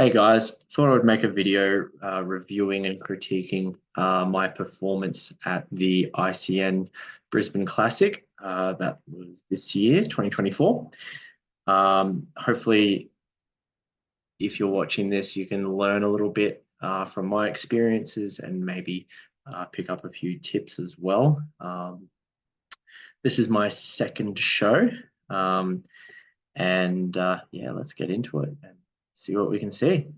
Hey guys, thought I would make a video reviewing and critiquing my performance at the ICN Brisbane Classic that was this year, 2024. Hopefully, if you're watching this, you can learn a little bit from my experiences and maybe pick up a few tips as well. This is my second show, and yeah, let's get into it and see what we can see.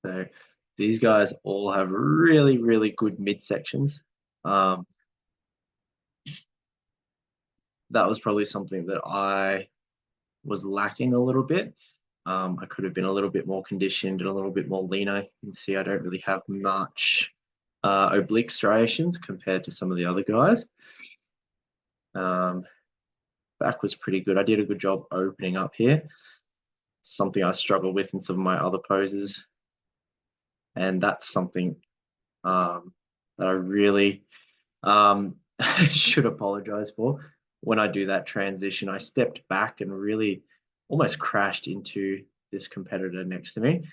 So these guys all have really, really good midsections. Um, that was probably something that I was lacking a little bit. I could have been a little bit more conditioned and a little bit more leaner. You can see I don't really have much oblique striations compared to some of the other guys. Back was pretty good. I did a good job opening up here. Something I struggle with in some of my other poses. And that's something that I really should apologize for. When I do that transition, I stepped back and really almost crashed into this competitor next to me,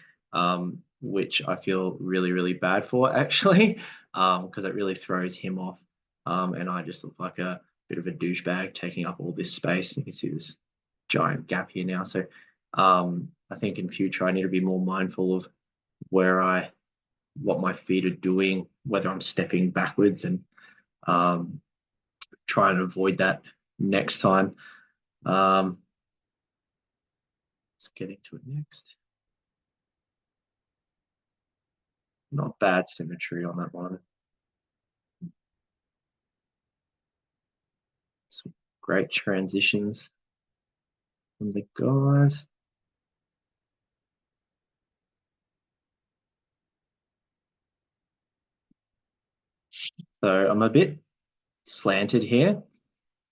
which I feel really, really bad for actually, because it really throws him off. And I just look like a bit of a douchebag taking up all this space. You can see this giant gap here now. So I think in future I need to be more mindful of what my feet are doing, whether I'm stepping backwards, and try and avoid that next time. Let's get into it next. Not bad symmetry on that one. Some great transitions from the guys. So I'm a bit slanted here.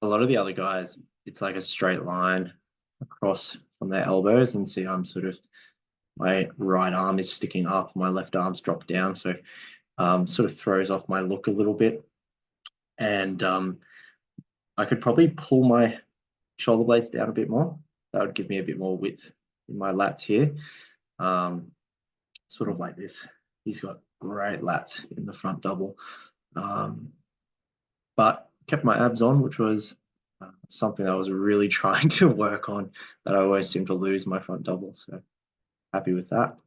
A lot of the other guys, it's like a straight line across from their elbows, and see I'm sort of, my right arm is sticking up, my left arm's dropped down, so sort of throws off my look a little bit. And I could probably pull my shoulder blades down a bit more. That would give me a bit more width in my lats here. Sort of like this. He's got great lats in the front double. But kept my abs on, which was something that I was really trying to work on, that I always seem to lose my front double. So happy with that.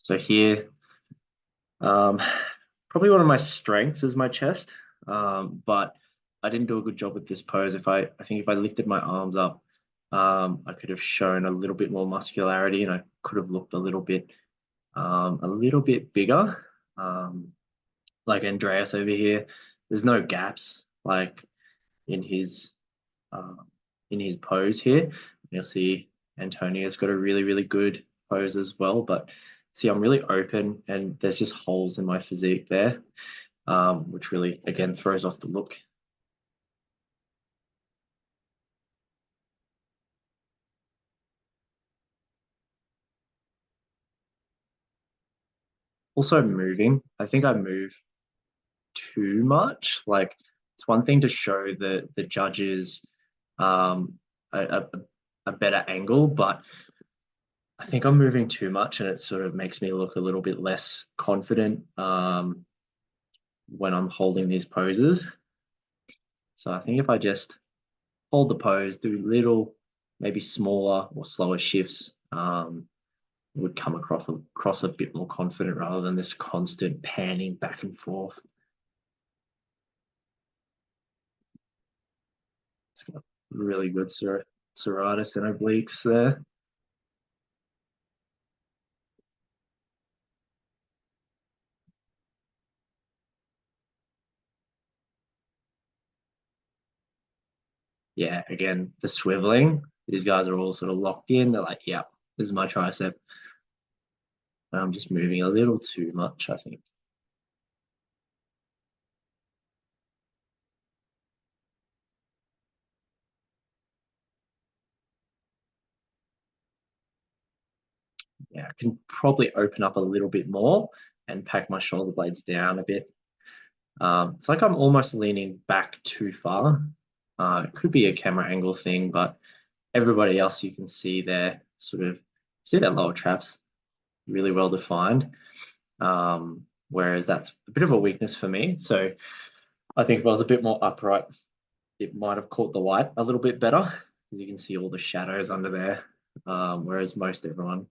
So here, probably one of my strengths is my chest, but I didn't do a good job with this pose. I think if I lifted my arms up, I could have shown a little bit more muscularity, and I could have looked a little bit bigger. Like Andreas over here, there's no gaps like in his uh, in his pose here. You'll see Antonio's got a really, really good pose as well, but see, I'm really open and there's just holes in my physique there, which really, again, throws off the look. Also moving, I think I move too much. Like, it's one thing to show the judges um, a, a, a better angle, but I think I'm moving too much, and it sort of makes me look a little bit less confident when I'm holding these poses. So I think if I just hold the pose, do little, maybe smaller or slower shifts, would come across a bit more confident rather than this constant panning back and forth. It's got really good serratus and obliques there. Yeah, again, the swiveling, these guys are all sort of locked in. They're like, yeah, this is my tricep. I'm just moving a little too much, I think. Yeah, I can probably open up a little bit more and pack my shoulder blades down a bit. It's like I'm almost leaning back too far. It could be a camera angle thing, but everybody else you can see there sort of see their lower traps really well defined. Whereas that's a bit of a weakness for me. So I think if I was a bit more upright, it might have caught the light a little bit better. You can see all the shadows under there. Whereas most everyone,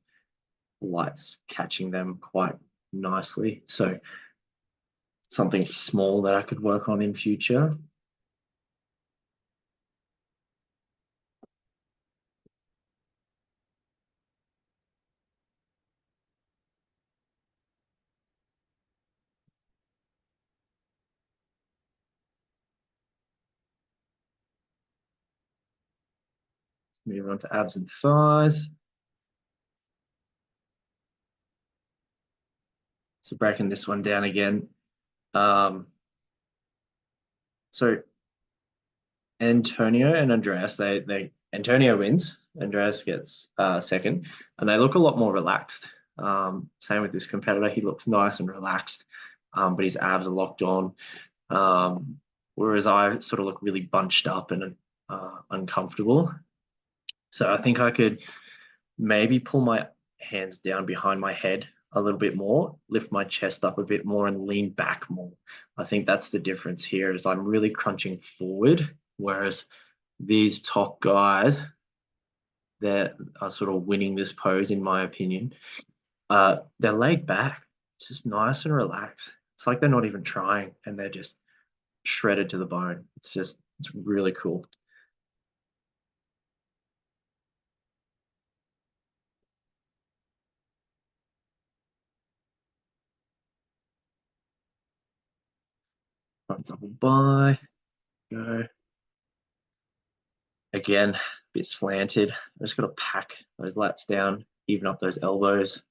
light's catching them quite nicely. So something small that I could work on in future. Move on to abs and thighs. So breaking this one down again. Um, so Antonio and Andreas, they Antonio wins. Andreas gets second, and they look a lot more relaxed. Same with this competitor, he looks nice and relaxed, but his abs are locked on. Whereas I sort of look really bunched up and uncomfortable. So I think I could maybe pull my hands down behind my head a little bit more, lift my chest up a bit more, and lean back more. I think that's the difference here. Is I'm really crunching forward, whereas these top guys, that are sort of winning this pose, in my opinion, they're laid back, just nice and relaxed. It's like they're not even trying, and they're just shredded to the bone. It's really cool. Front double by, go. Again, a bit slanted. I just got to pack those lats down, even up those elbows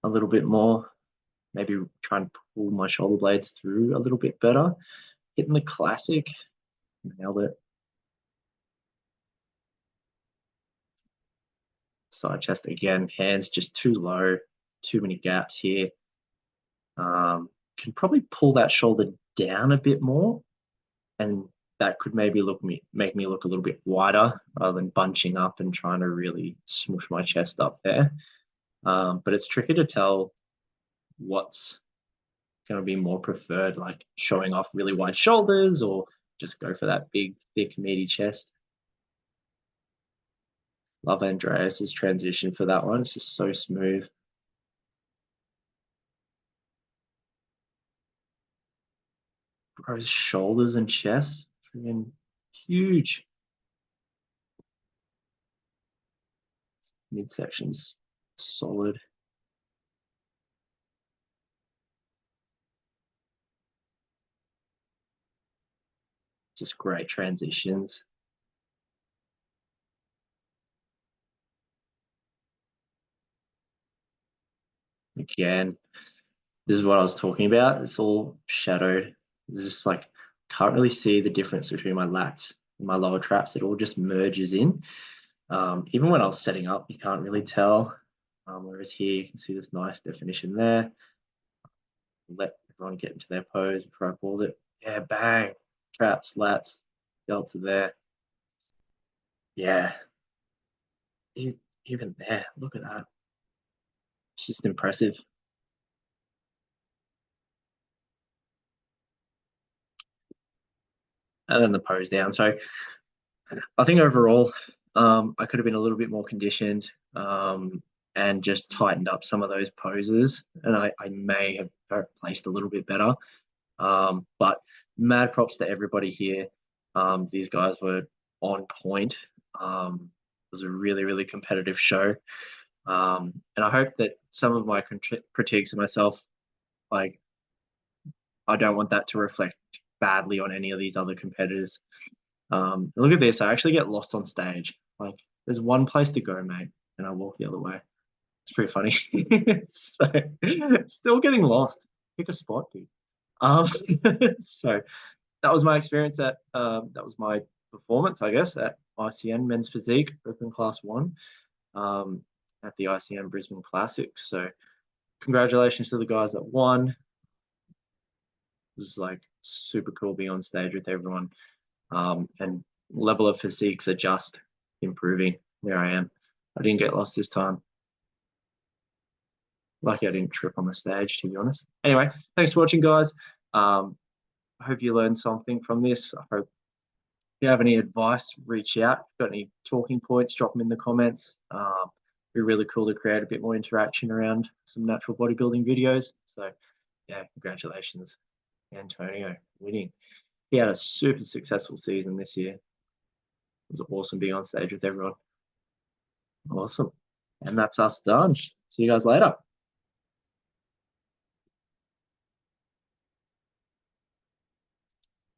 a little bit more. Maybe try and pull my shoulder blades through a little bit better. Hitting the classic, nailed it. Side chest again, hands just too low, too many gaps here. Can probably pull that shoulder down a bit more, and that could maybe make me look a little bit wider rather than bunching up and trying to really smush my chest up there. But it's tricky to tell what's going to be more preferred, like showing off really wide shoulders or just go for that big, thick, meaty chest. Love Andreas's transition for that one. It's just so smooth. Bro's shoulders and chest, freaking huge. Midsection's solid. Just great transitions. Again, this is what I was talking about. It's all shadowed. It's just like can't really see the difference between my lats and my lower traps. It all just merges in. Even when I was setting up, you can't really tell. Whereas here, you can see this nice definition there. Let everyone get into their pose before I pause it. Yeah, bang. Traps, lats, delta there. Yeah, even there, look at that. It's just impressive. And then the pose down. So I think overall, I could have been a little bit more conditioned. and just tightened up some of those poses. And I may have placed a little bit better. But mad props to everybody here. These guys were on point. It was a really, really competitive show. And I hope that some of my critiques of myself, like, I don't want that to reflect badly on any of these other competitors. Look at this. I actually get lost on stage. Like, there's one place to go, mate, and I walk the other way. It's pretty funny. So, still getting lost. Pick a spot, dude. Um, so that was my experience that was my performance, I guess, at ICN Men's Physique Open Class 1 at the ICN Brisbane Classics. So congratulations to the guys that won. It was like super cool being on stage with everyone. And level of physiques are just improving. There I am. I didn't get lost this time. Lucky I didn't trip on the stage, to be honest. Anyway, thanks for watching, guys. I hope you learned something from this. I hope if you have any advice, reach out. If you've got any talking points, drop them in the comments. It'd be really cool to create a bit more interaction around some natural bodybuilding videos. So yeah, congratulations, Antonio, winning. He had a super successful season this year. It was awesome being on stage with everyone. Awesome. And that's us done. See you guys later.